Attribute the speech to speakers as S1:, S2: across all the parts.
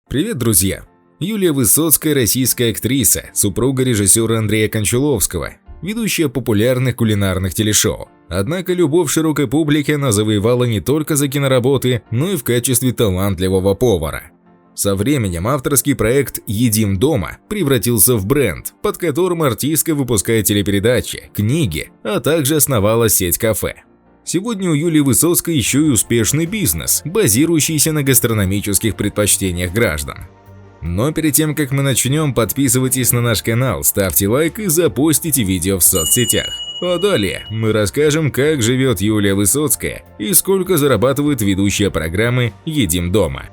S1: Привет, друзья! Юлия Высоцкая – российская актриса, супруга режиссера Андрея Кончаловского, ведущая популярных кулинарных телешоу. Однако любовь широкой публики она завоевала не только за киноработы, но и в качестве талантливого повара. Со временем авторский проект «Едим дома» превратился в бренд, под которым артистка выпускает телепередачи, книги, а также основала сеть кафе. Сегодня у Юлии Высоцкой еще и успешный бизнес, базирующийся на гастрономических предпочтениях граждан. Но перед тем, как мы начнем, подписывайтесь на наш канал, ставьте лайк и запостите видео в соцсетях. А далее мы расскажем, как живет Юлия Высоцкая и сколько зарабатывает ведущая программы «Едим дома».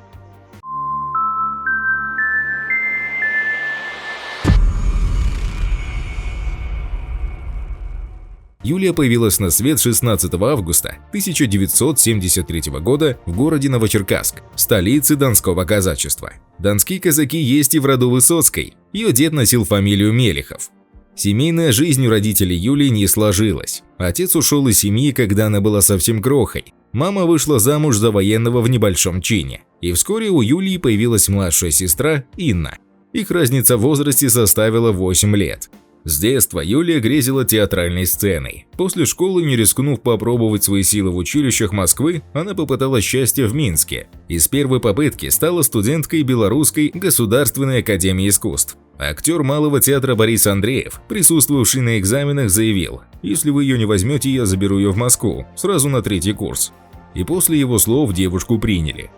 S1: Юлия появилась на свет 16 августа 1973 года в городе Новочеркасск, столице Донского казачества. Донские казаки есть и в роду Высоцкой, ее дед носил фамилию Мелихов. Семейная жизнь у родителей Юлии не сложилась. Отец ушел из семьи, когда она была совсем крохой. Мама вышла замуж за военного в небольшом чине. И вскоре у Юлии появилась младшая сестра Инна. Их разница в возрасте составила 8 лет. С детства Юлия грезила театральной сценой. После школы, не рискнув попробовать свои силы в училищах Москвы, она попыталась счастья в Минске и с первой попытки стала студенткой Белорусской государственной академии искусств. Актер Малого театра Борис Андреев, присутствовавший на экзаменах, заявил: «Если вы ее не возьмете, я заберу ее в Москву, сразу на 3-й курс». И после его слов девушку приняли.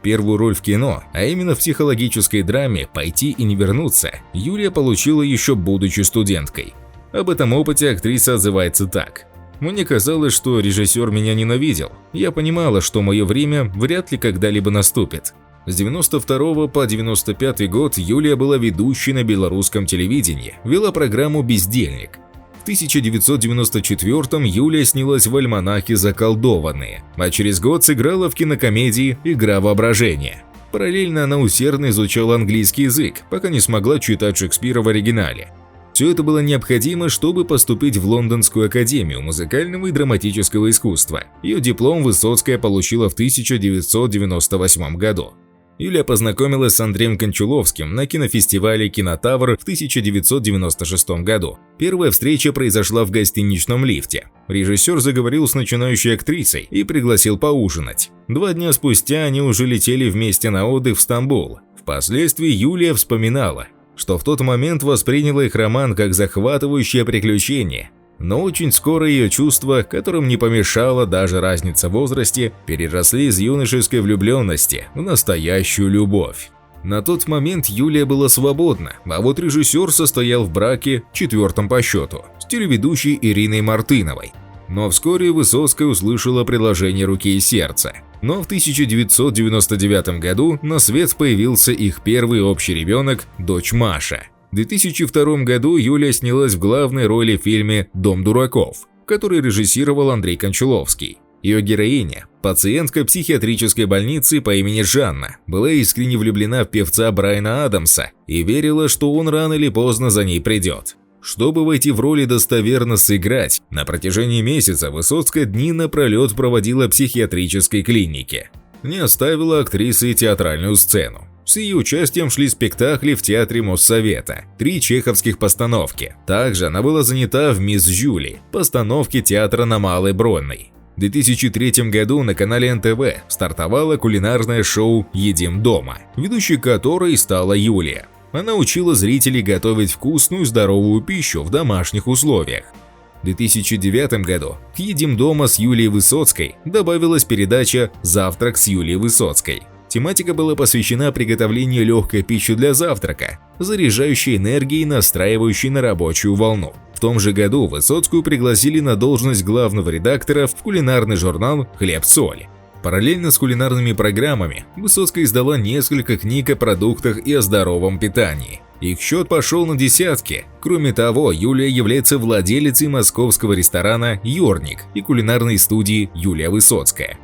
S1: Первую роль в кино, а именно в психологической драме «Пойти и не вернуться», Юлия получила еще будучи студенткой. Об этом опыте актриса отзывается так: «Мне казалось, что режиссер меня ненавидел. Я понимала, что мое время вряд ли когда-либо наступит». С 92 по 95 год Юлия была ведущей на белорусском телевидении, вела программу «Бездельник». В 1994-м Юлия снялась в альманахе «Заколдованные», а через год сыграла в кинокомедии «Игра воображения». Параллельно она усердно изучала английский язык, пока не смогла читать Шекспира в оригинале. Все это было необходимо, чтобы поступить в Лондонскую академию музыкального и драматического искусства. Ее диплом Высоцкая получила в 1998 году. Юлия познакомилась с Андреем Кончаловским на кинофестивале «Кинотавр» в 1996 году. Первая встреча произошла в гостиничном лифте. Режиссер заговорил с начинающей актрисой и пригласил поужинать. 2 дня спустя они уже летели вместе на отдых в Стамбул. Впоследствии Юлия вспоминала, что в тот момент восприняла их роман как захватывающее приключение. Но очень скоро ее чувства, которым не помешала даже разница в возрасте, переросли из юношеской влюбленности в настоящую любовь. На тот момент Юлия была свободна, а вот режиссер состоял в браке, 4-м по счету, с телеведущей Ириной Мартыновой. Но вскоре Высоцкая услышала предложение руки и сердца. Но в 1999 году на свет появился их первый общий ребенок, дочь Маша. В 2002 году Юлия снялась в главной роли в фильме «Дом дураков», который режиссировал Андрей Кончаловский. Ее героиня, пациентка психиатрической больницы по имени Жанна, была искренне влюблена в певца Брайана Адамса и верила, что он рано или поздно за ней придет. Чтобы войти в роль и достоверно сыграть, на протяжении месяца Высоцкая дни напролет проводила в психиатрической клинике. Не оставила актриса и театральную сцену. С ее участием шли спектакли в Театре Моссовета, 3 чеховских постановки. Также она была занята в «Мисс Жюли», постановке театра на Малой Бронной. В 2003 году на канале НТВ стартовало кулинарное шоу «Едим дома», ведущей которой стала Юлия. Она учила зрителей готовить вкусную и здоровую пищу в домашних условиях. В 2009 году к «Едим дома» с Юлией Высоцкой добавилась передача «Завтрак с Юлией Высоцкой». Тематика была посвящена приготовлению легкой пищи для завтрака, заряжающей энергией и настраивающей на рабочую волну. В том же году Высоцкую пригласили на должность главного редактора в кулинарный журнал «Хлеб-соль». Параллельно с кулинарными программами Высоцкая издала несколько книг о продуктах и о здоровом питании. Их счет пошел на десятки. Кроме того, Юлия является владелицей московского ресторана «Ёрник» и кулинарной студии «Юлия Высоцкая».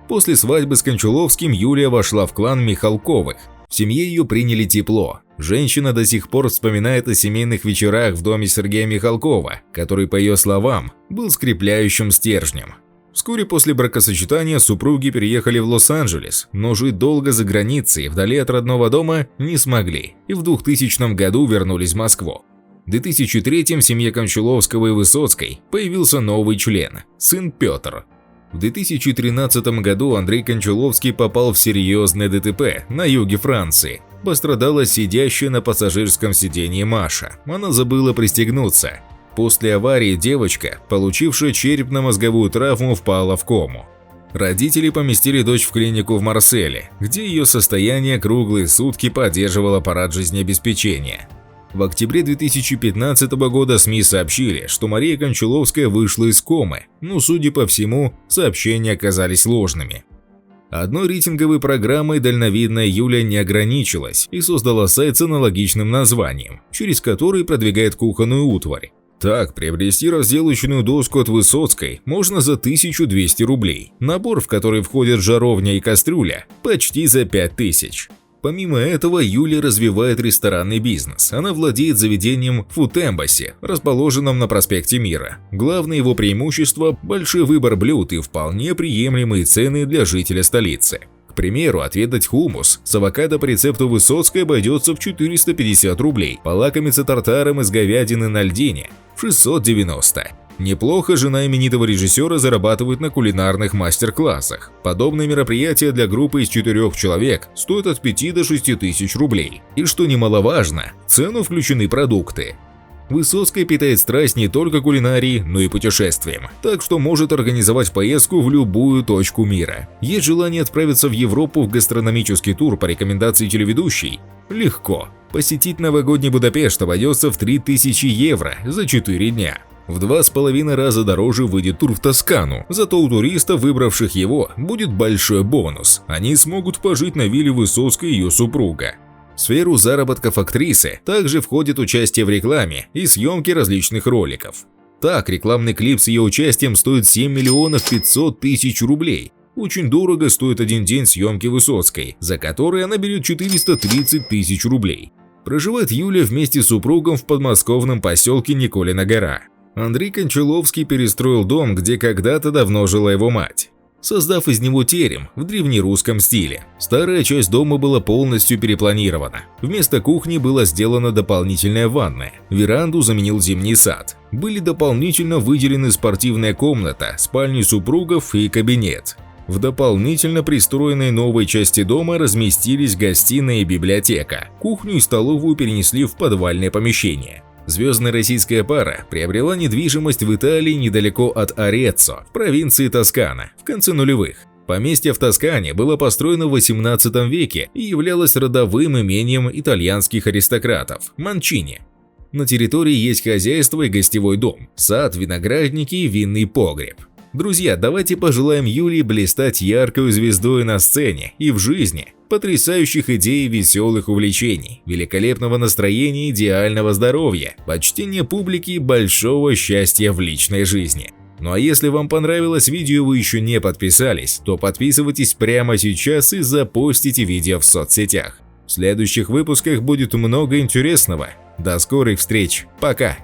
S1: После свадьбы с Кончаловским Юлия вошла в клан Михалковых. В семье ее приняли тепло. Женщина до сих пор вспоминает о семейных вечерах в доме Сергея Михалкова, который, по ее словам, был скрепляющим стержнем. Вскоре после бракосочетания супруги переехали в Лос-Анджелес, но жить долго за границей, вдали от родного дома, не смогли и в 2000 году вернулись в Москву. В 2003 в семье Кончаловского и Высоцкой появился новый член – сын Петр. В 2013 году Андрей Кончаловский попал в серьезное ДТП на юге Франции. Пострадала сидящая на пассажирском сиденье Маша, она забыла пристегнуться. После аварии девочка, получившая черепно-мозговую травму, впала в кому. Родители поместили дочь в клинику в Марселе, где ее состояние круглые сутки поддерживал аппарат жизнеобеспечения. В октябре 2015 года СМИ сообщили, что Мария Кончаловская вышла из комы, но, судя по всему, сообщения оказались ложными. Одной рейтинговой программой дальновидная Юля не ограничилась и создала сайт с аналогичным названием, через который продвигает кухонную утварь. Так, приобрести разделочную доску от Высоцкой можно за 1200 рублей, набор, в который входят жаровня и кастрюля, почти за 5000. Помимо этого, Юля развивает ресторанный бизнес. Она владеет заведением Food Embassy, расположенным на проспекте Мира. Главное его преимущество – большой выбор блюд и вполне приемлемые цены для жителя столицы. К примеру, отведать хумус с авокадо по рецепту Высоцкой обойдется в 450 рублей, полакомиться тартаром из говядины на льдине – в 690. Неплохо жена именитого режиссера зарабатывает на кулинарных мастер-классах. Подобные мероприятия для группы из 4 человек стоят от 5 до 6 тысяч рублей. И что немаловажно, в цену включены продукты. Высоцкая питает страсть не только кулинарии, но и путешествиям, так что может организовать поездку в любую точку мира. Есть желание отправиться в Европу в гастрономический тур по рекомендации телеведущей? Легко. Посетить новогодний Будапешт обойдется в 3000 евро за 4 дня. В 2,5 раза дороже выйдет тур в Тоскану, зато у туристов, выбравших его, будет большой бонус. Они смогут пожить на вилле Высоцкой и ее супруга. В сферу заработков актрисы также входит участие в рекламе и съемки различных роликов. Так, рекламный клип с ее участием стоит 7 миллионов 500 тысяч рублей. Очень дорого стоит один день съемки Высоцкой, за который она берет 430 тысяч рублей. Проживает Юля вместе с супругом в подмосковном поселке Николина гора. Андрей Кончаловский перестроил дом, где когда-то давно жила его мать, создав из него терем в древнерусском стиле. Старая часть дома была полностью перепланирована. Вместо кухни была сделана дополнительная ванная, веранду заменил зимний сад. Были дополнительно выделены спортивная комната, спальни супругов и кабинет. В дополнительно пристроенной новой части дома разместились гостиная и библиотека. Кухню и столовую перенесли в подвальное помещение. Звездная российская пара приобрела недвижимость в Италии недалеко от Ареццо, в провинции Тоскана, в конце нулевых. Поместье в Тоскане было построено в 18 веке и являлось родовым имением итальянских аристократов – Манчини. На территории есть хозяйство и гостевой дом, сад, виноградники и винный погреб. Друзья, давайте пожелаем Юлии блистать яркой звездой на сцене и в жизни, потрясающих идей, веселых увлечений, великолепного настроения, идеального здоровья, почтения публики и большого счастья в личной жизни. Ну а если вам понравилось видео и вы еще не подписались, то подписывайтесь прямо сейчас и запостите видео в соцсетях. В следующих выпусках будет много интересного. До скорых встреч, пока!